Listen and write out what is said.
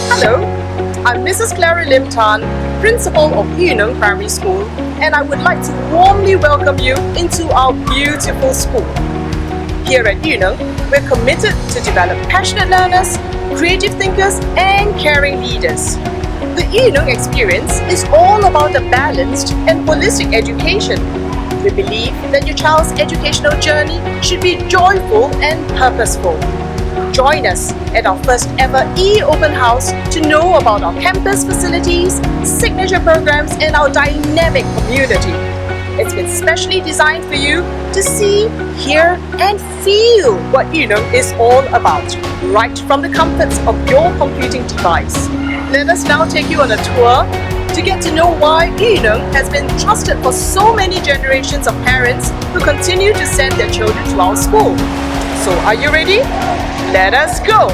Hello, I'm Mrs. Clara Lim-Tan, Principal of Yu Neng Primary School, and I would like to warmly welcome you into our beautiful school. Here at Yu Neng, we're committed to develop passionate learners, creative thinkers, and caring leaders. The Yu Neng experience is all about a balanced and holistic education. We believe that your child's educational journey should be joyful and purposeful. Join us at our first ever e-open house to know about our campus facilities, signature programs, and our dynamic community. It's been specially designed for you to see, hear, and feel what Yu Neng is all about, right from the comforts of your computing device. Let us now take you on a tour to get to know why Yu Neng has been trusted for so many generations of parents who continue to send their children to our school. So are you ready? Let us go!